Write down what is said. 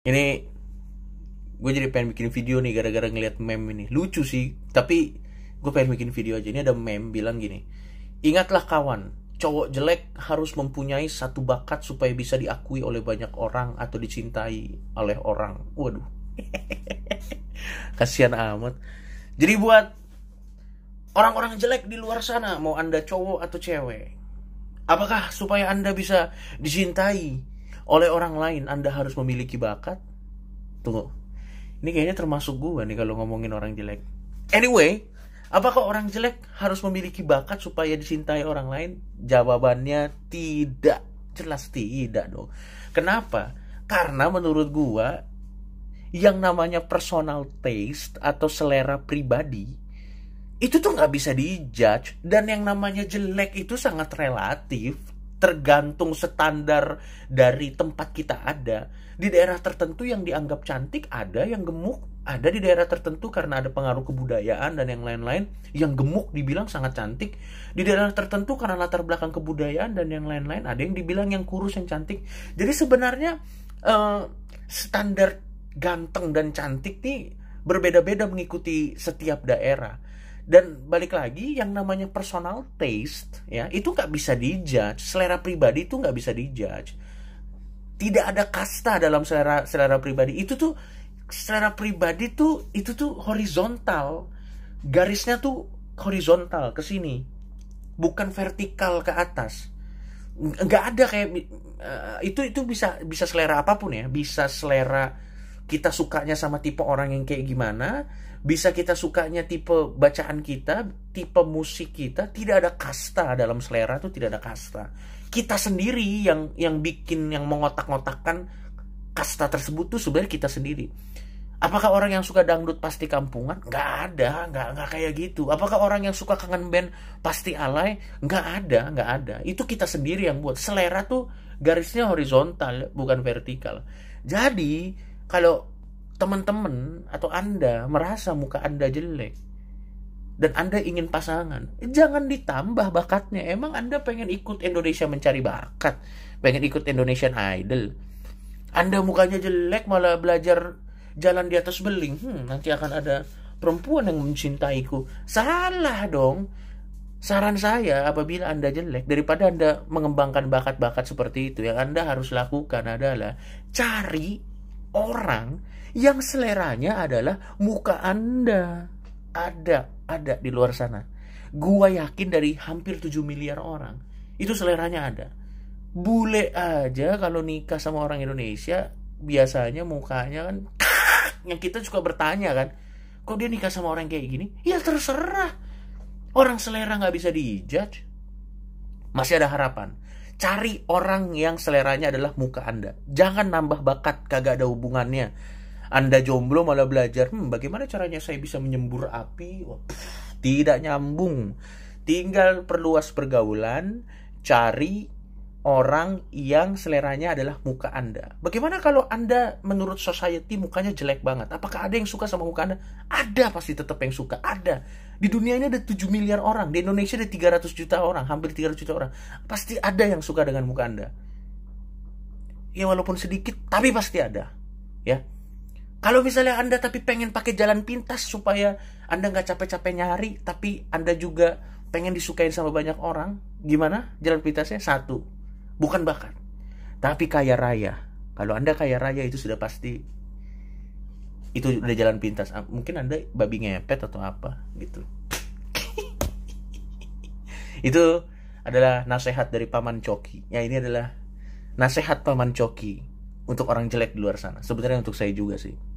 Ini gue jadi pengen bikin video nih gara-gara ngeliat meme ini. Lucu sih, tapi gue pengen bikin video aja. Ini ada meme bilang gini. Ingatlah kawan, cowok jelek harus mempunyai satu bakat supaya bisa diakui oleh banyak orang atau dicintai oleh orang. Waduh. Kasihan amat. Jadi buat orang-orang jelek di luar sana, mau Anda cowok atau cewek, apakah supaya Anda bisa dicintai oleh orang lain Anda harus memiliki bakat? Tunggu. Ini kayaknya termasuk gue nih kalau ngomongin orang jelek. Anyway, apakah orang jelek harus memiliki bakat supaya dicintai orang lain? Jawabannya tidak. Jelas tidak dong. Kenapa? Karena menurut gue, yang namanya personal taste atau selera pribadi itu tuh nggak bisa dijudge. Dan yang namanya jelek itu sangat relatif, tergantung standar dari tempat kita ada. Di daerah tertentu yang dianggap cantik ada, yang gemuk ada. Di daerah tertentu karena ada pengaruh kebudayaan dan yang lain-lain, yang gemuk dibilang sangat cantik. Di daerah tertentu karena latar belakang kebudayaan dan yang lain-lain, ada yang dibilang yang kurus yang cantik. Jadi sebenarnya standar ganteng dan cantik nih berbeda-beda mengikuti setiap daerah. Dan balik lagi, yang namanya personal taste ya, itu nggak bisa dijudge. Selera pribadi itu nggak bisa dijudge. Tidak ada kasta dalam selera pribadi. Itu tuh selera pribadi tuh, itu tuh horizontal. Garisnya tuh horizontal ke sini, bukan vertikal ke atas. Nggak ada kayak itu bisa selera apapun ya. Bisa selera kita sukanya sama tipe orang yang kayak gimana, bisa kita sukanya tipe bacaan kita, tipe musik kita. Tidak ada kasta dalam selera tuh, tidak ada kasta. Kita sendiri yang bikin, yang mengotak-ngotakkan kasta tersebut tuh sebenarnya kita sendiri. Apakah orang yang suka dangdut pasti kampungan? Nggak ada, nggak kayak gitu. Apakah orang yang suka kangen band pasti alay? Nggak ada. Itu kita sendiri yang buat. Selera tuh garisnya horizontal, bukan vertikal. Jadi kalau teman-teman atau Anda merasa muka Anda jelek dan Anda ingin pasangan, jangan ditambah bakatnya. Emang Anda pengen ikut Indonesia Mencari Bakat, pengen ikut Indonesian Idol, Anda mukanya jelek malah belajar jalan di atas beling, nanti akan ada perempuan yang mencintaiku. Salah dong. Saran saya, apabila Anda jelek, daripada Anda mengembangkan bakat-bakat seperti itu, yang Anda harus lakukan adalah cari orang yang seleranya adalah muka Anda. Ada di luar sana. Gua yakin dari hampir 7 miliar orang itu seleranya ada. Bule aja kalau nikah sama orang Indonesia biasanya mukanya kan yang kita suka bertanya kan, kok dia nikah sama orang kayak gini? Ya terserah. Orang selera nggak bisa dijudge. Masih ada harapan. Cari orang yang seleranya adalah muka Anda. Jangan nambah bakat, kagak ada hubungannya. Anda jomblo malah belajar, bagaimana caranya saya bisa menyembur api? Wah, tidak nyambung. Tinggal perluas pergaulan, cari orang yang seleranya adalah muka Anda. Bagaimana kalau Anda menurut society mukanya jelek banget? Apakah ada yang suka sama muka Anda? Ada, pasti tetap yang suka. Ada. Di dunia ini ada 7 miliar orang. Di Indonesia ada 300 juta orang. Hampir 300 juta orang. Pasti ada yang suka dengan muka Anda. Ya walaupun sedikit, tapi pasti ada. Ya. Kalau misalnya Anda tapi pengen pakai jalan pintas supaya Anda nggak capek-capek nyari, tapi Anda juga pengen disukain sama banyak orang, gimana jalan pintasnya? Satu, bukan bakat, tapi kaya raya. Kalau Anda kaya raya itu sudah pasti, itu udah jalan pintas. Mungkin Anda babi ngepet atau apa gitu. Itu adalah nasihat dari Paman Coki. Ya, ini adalah nasihat Paman Coki untuk orang jelek di luar sana. Sebenarnya untuk saya juga sih.